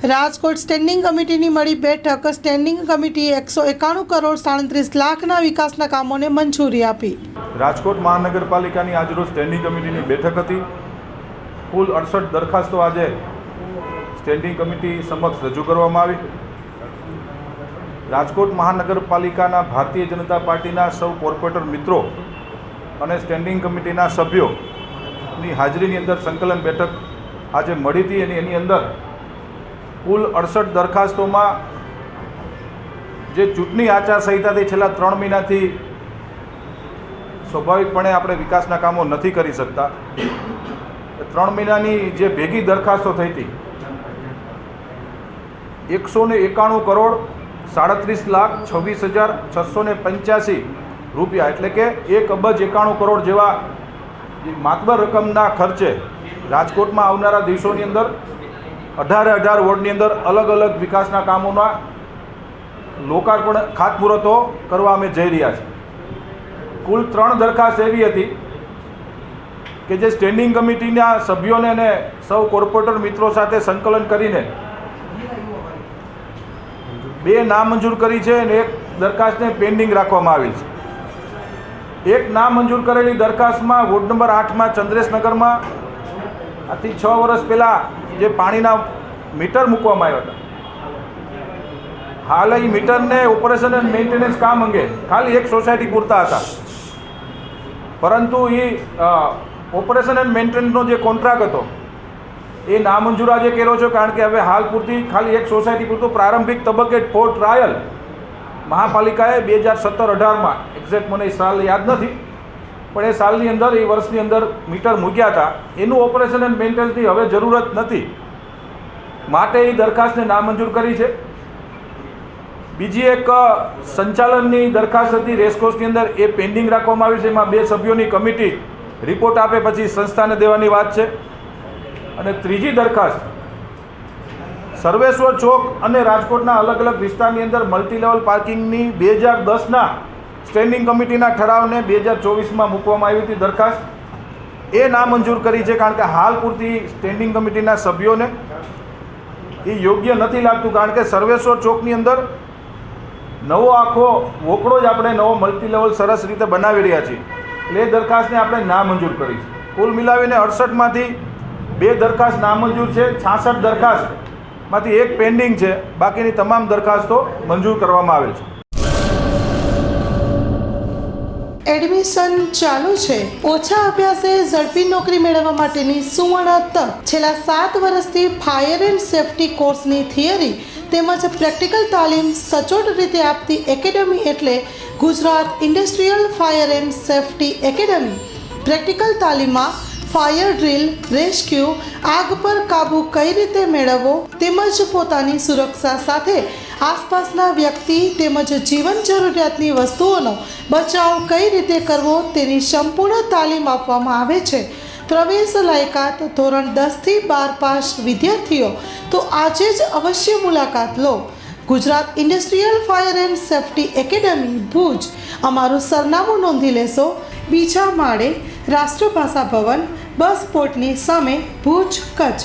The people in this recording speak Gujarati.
રાજકોટ સ્ટેન્ડિંગ કમિટીની મળી બેઠક। સ્ટેન્ડિંગ કમિટીએ 191 કરોડ 37 લાખના વિકાસના કામોને મંજૂરી આપી। રાજકોટ મહાનગરપાલિકાની આજરોજ સ્ટેન્ડિંગ કમિટીની બેઠક હતી। કુલ 68 દરખાસ્તો આજે સ્ટેન્ડિંગ કમિટી સમક્ષ રજૂ કરવામાં આવી। રાજકોટ મહાનગરપાલિકાના ભારતીય જનતા પાર્ટીના સૌ કોર્પોરેટર મિત્રો અને સ્ટેન્ડિંગ કમિટીના સભ્યોની હાજરીની અંદર સંકલન બેઠક આજે મળી હતી અને એની અંદર કુલ 68 દરખાસ્તોમાં જે ચૂંટણી આચારસંહિતાથી છેલ્લા 3 મહિનાથી સ્વાભાવિકપણે આપણે વિકાસના કામો નથી કરી શકતા। 3 મહિનાની જે ભેગી દરખાસ્તો થઈ હતી 191 કરોડ 37,26,685 રૂપિયા, એટલે કે 1,91 કરોડ જેવા માતબર રકમના ખર્ચે રાજકોટમાં આવનારા દિવસોની અંદર 18 વોર્ડની અંદર અલગ અલગ વિકાસના કામોના લોકાર્પણ ખાતમુહૂર્તો કરવા અમે જઈ રહ્યા છીએ। કુલ 3 દરખાસ્ત એવી હતી કે જે સ્ટેન્ડિંગ કમિટીના સભ્યોને અને સૌ કોર્પોરેટર મિત્રો સાથે સંકલન કરીને 2 નામંજૂર કરી છે અને 1 દરખાસ્તને પેન્ડિંગ રાખવામાં આવેલ છે। 1 નામંજૂર કરેલી દરખાસ્તમાં વોર્ડ નંબર 8માં ચંદ્રેશનગરમાં આથી 6 વર્ષ પહેલાં જે પાણીના મીટર મૂકવામાં આવ્યા હતા, હાલ એ મીટરને ઓપરેશન એન્ડ મેન્ટેનન્સ કામ અંગે ખાલી 1 સોસાયટી પૂરતા હતા, પરંતુ એ ઓપરેશન એન્ડ મેન્ટેનન્સનો જે કોન્ટ્રાક્ટ હતો એ નામંજૂર આજે કર્યો છે, કારણ કે હવે હાલ પૂરતી ખાલી 1 સોસાયટી પૂરતું પ્રારંભિક તબક્કે ફોર ટ્રાયલ મહાપાલિકાએ 2017-18માં એક્ઝેક્ટ મને સાલ યાદ નથી, પણ એ સાલની અંદર એ વર્ષની અંદર મીટર મૂક્યા હતા, એનું ઓપરેશન એન્ડ મેન્ટેનન્સની હવે જરૂરત નથી, માટે એ દરખાસ્તને નામંજૂર કરી છે। બીજી એક સંચાલનની દરખાસ્ત હતી રેસકોર્સની અંદર, એ પેન્ડિંગ રાખવામાં આવી છે। એમાં 2 સભ્યોની કમિટી રિપોર્ટ આપે પછી સંસ્થાને દેવાની વાત છે। અને ત્રીજી દરખાસ્ત સર્વેશ્વર ચોક અને રાજકોટના અલગ અલગ વિસ્તારની અંદર મલ્ટી લેવલ પાર્કિંગની 2010ના સ્ટેન્ડિંગ કમિટીના ઠરાવને 2024માં મૂકવામાં આવી હતી દરખાસ્ત, એ નામંજૂર કરી છે, કારણ કે હાલ પૂરતી સ્ટેન્ડિંગ કમિટીના સભ્યોને એ યોગ્ય નથી લાગતું, કારણ કે સર્વેશ્વર ચોકની અંદર નવો આખો વોકડો જ આપણે નવો મલ્ટી લેવલ સરસ રીતે બનાવી રહ્યા છીએ, એટલે એ દરખાસ્તને આપણે નામંજૂર કરી છે। કુલ મિલાવીને 68માંથી 2 દરખાસ્ત નામંજૂર છે, 66 દરખાસ્તમાંથી 1 પેન્ડિંગ છે, બાકીની તમામ દરખાસ્તો મંજૂર કરવામાં આવેલ છે। એડમિશન ચાલુ છે। ઓછા અભ્યાસે ઝડપી નોકરી મેળવવા માટેની સુવર્ણ તક। છેલ્લા 7 વર્ષથી ફાયર એન્ડ સેફટી કોર્સની થિયરી તેમજ પ્રેક્ટિકલ તાલીમ સચોટ રીતે આપતી એકેડમી એટલે Gujarat industrial fire and safety academy. Practical તાલીમમાં ફાયર ડ્રીલ, રેસ્ક્યુ, આગ પર કાબૂ કઈ રીતે મેળવવો તેમજ પોતાની સુરક્ષા સાથે આસપાસના વ્યક્તિ તેમજ જીવન જરૂરિયાતની વસ્તુઓનો બચાવ કઈ રીતે કરવો તેની સંપૂર્ણ તાલીમ આપવામાં આવે છે। પ્રવેશ લાયકાત ધોરણ 10 થી 12 પાસ વિદ્યાર્થીઓ તો આજે જ અવશ્ય મુલાકાત લો। Gujarat industrial fire and safety academy Bhuj. અમારું સરનામું નોંધી લેશો, 2જા માળે, રાષ્ટ્રભાષા ભવન, બસ પોર્ટની સામે, ભુજ, કચ્છ।